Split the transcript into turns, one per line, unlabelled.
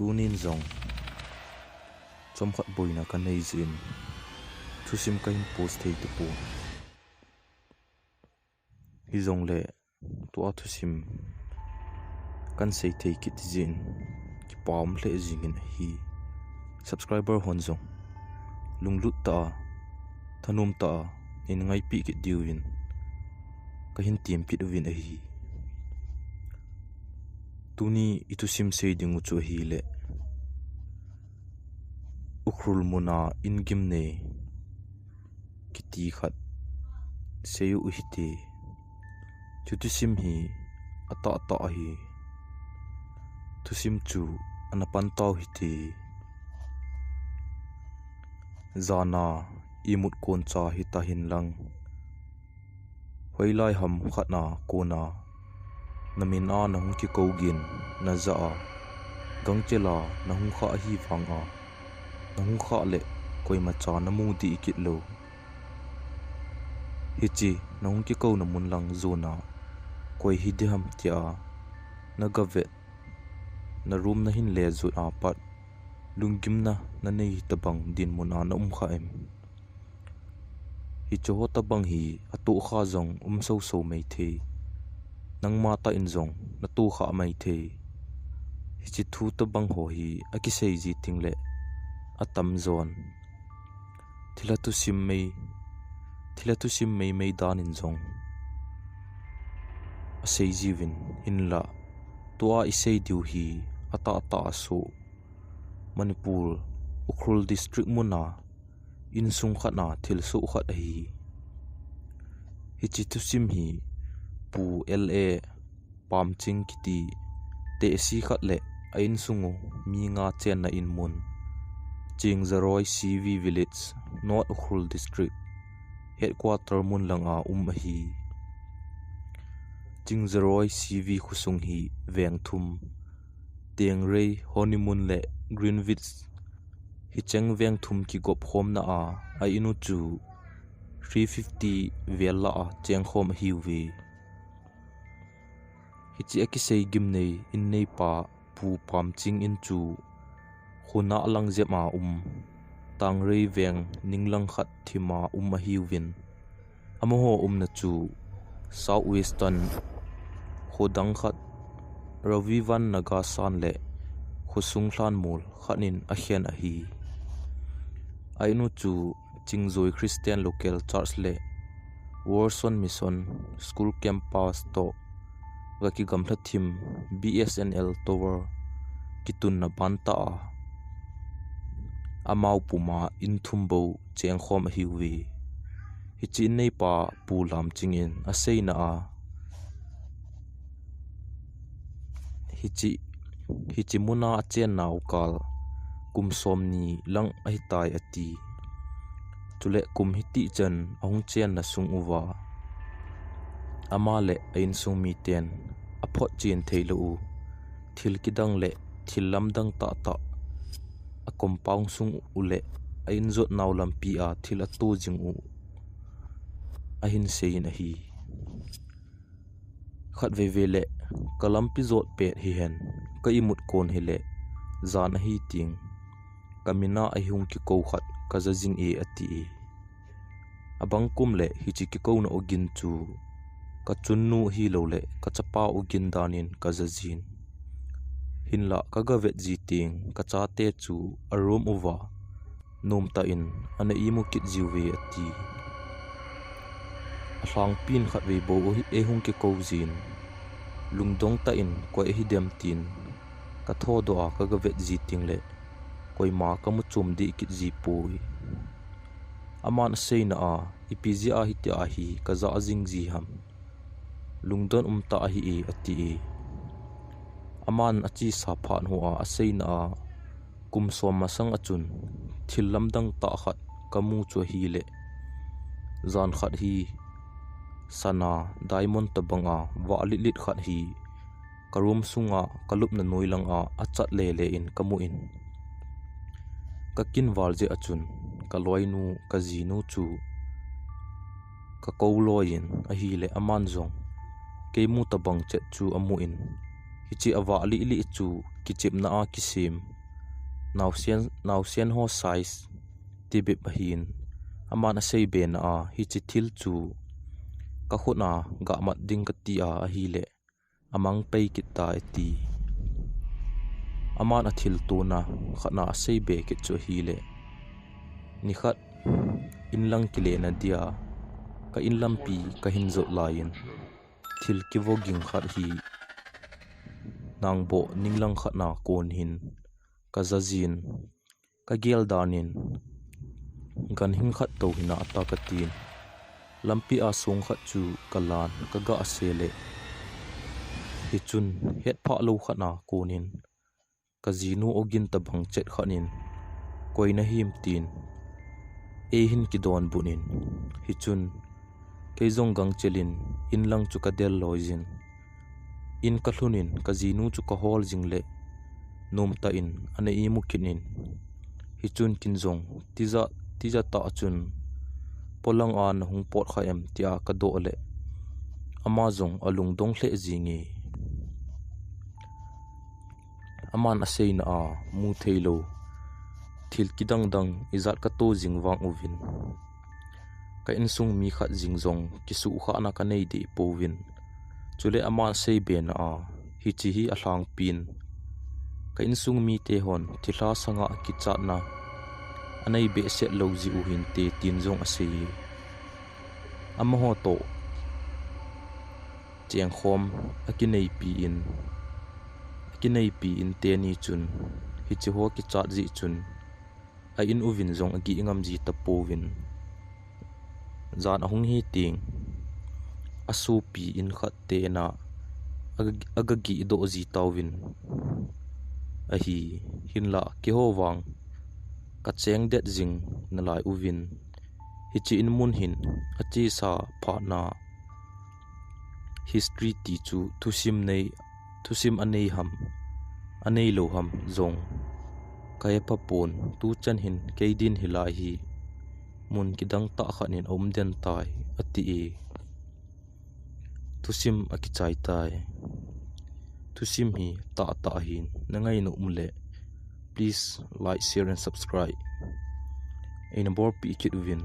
tunin zong chom khat boina kan nei zin thusim kahin post thei te pu hi zong le tua thusim kan sei thei kit zin ki pam hle zingin hi subscriber hon zong lunglut ta thanum ta in ngai pi ki diwin kahin tim pit win a hi tuni itusim sei dingu chu hi le Ukhrul muna Ingimnei kiti khat seyu uhite chutusim hi ata hi thusim chu anapan taw hite zana imut kon cha hi ta hin lang hoilai ham khatna kona namin a na hung ki kogin na za a gangchela na hung kha hi wanga na hung kha le koi ma cha na mu di kit lo hichi na hung ki ko na mun lang zona koi hi de ham tia na gavet na room na hin le zu a pat lungimna na nei tabang din mun a na kha em hi cho tabang hi atu kha zong so mai the nang ma ta in zong na tu kha mai the hi chi thu tabang ho hi aki sei ji tingle atam zon thila tu sim mei dan in zong a sei jivin in la tua isei diu hi ata so Manipur Ukhrul district muna in sung khana thil su khat hi chi tu sim hi pu la pam ching kiti te si khat le ain sungu mi nga chen na in mun ching zaroi cv village north Ukhrul district headquarter mun langa hi ching zaroi cv khusung hi veng thum teng rei honeymoon le greenwich hi cheng veng thum ki gop khom na a inu chu 350 vela a cheng khom hi uveh hi chi aki sei Ingimnei in nei pa pu pam ching in chu khuna lang zema tang rei veng ninglang khat thima hi win amaho na chu southwestern khodang khat ravivan naga san le khusung hlan mul khanin a hian a hi ainu chu Chingzoi Christian Local Church le Warson Mission School Campus to gaki gamtha thim BSNL Tower kitun na banta amau puma in thumbo cheng khom hi uveh hi chi nei pa pu lam chingin a seina hi chi muna chen nau kal kum somni lang ai tai ati chule kum hiti chan ahung chen na sung uwa ama le ain sung mi ten apho chen theilo thil kidang le thil lamdang ta a compound sung ule ain zot naw lampi thil atu jing ahin sein hi khat ve le kalampi zot pe hi hen ka imut kon hele zan hi ting kamina ahung ki ko khat ka jing ati abang kum le hi chi ki ko na ogin chu ka chunnu hi lo le ka chapa ogin danin ka jin hinla ka gavet ji ting ka cha te chu arum uwa nom ta in ana imu kit jiwe ati ahlang pin khat ve bo e hung ki ko jin lungdong ta in ko hi dem tin ka tho do ka gavet ji ting le koi ma ka mu chum di kit ji poi aman seina ipg hi ti hi ka za jing ji ham lungdon ta hi ati aman achi sa phan ho seina kum som masang achun thil lamdang ta khat kamu chu hi le zan khat hi sana diamond tabanga wa lit khat hi karum sunga kalup na noilang achat le in kamu in kakin walje achun kaloinu kazinu chu ka koloin a hi le aman zong keimu tabang che chu amu in hichi awa li chu kichip na kisim Now sian ho size tibip hin aman a sei ben a hi chi thil chu ka khuna ga mat ding ka ti a hi le amang pei ki ta ti aman a thil tu na khana sei be ki chu hi le ni khat in lang ki le na dia ka in lampi ka hin zo lain thil ki voging khat hi nang bo ninglang khana kon hin ka zazin ka gel danin gan hing khat to hina ata ka tin lampi a sung khat chu kalan ka ga asele hi chun het pha lo khana konin ka zinu ogin ta bang chet khanin koina him tin e hin ki don bunin hi chun keizong gang chelin in lang chu ka del loizin in ka hlunin ka zinu chu ka hol jingle nom ta in ane i mukinin hi chun kinzong tiza ta chun polang an hung pot kha em tia ka do le amazong alung dong hle jingi aman asein a mu theilo thil kidang dang izat ka to jingwang uvin ka insung mi khat jingjong kisu kha na ka nei di povin chule aman sei ben a hi chi hi a hlang pin ka insung mi te hon thila sanga ki chat na anei be se lo ji u hin te tin jong ase ama ho to cheng khom akinei pi in te ni chun hi chi ho ki chat ji chun a in uvin jong agi ingam ji ta povin zan ahung hi ting asu pi in khat te na agagi do ji tawin a hi hinla ki ho wang ka cheng det jing na lai uvin hi chi in mun hin a chi sa pha na history ti chu thusim anei ham anei lo ham zong kai papon tu chan hin keidin hilai hi mun kidang ta khanin om den tai ati e thusim akichai tai thusim hi ta hin nangai no umle please like share and subscribe in a bor pi kit win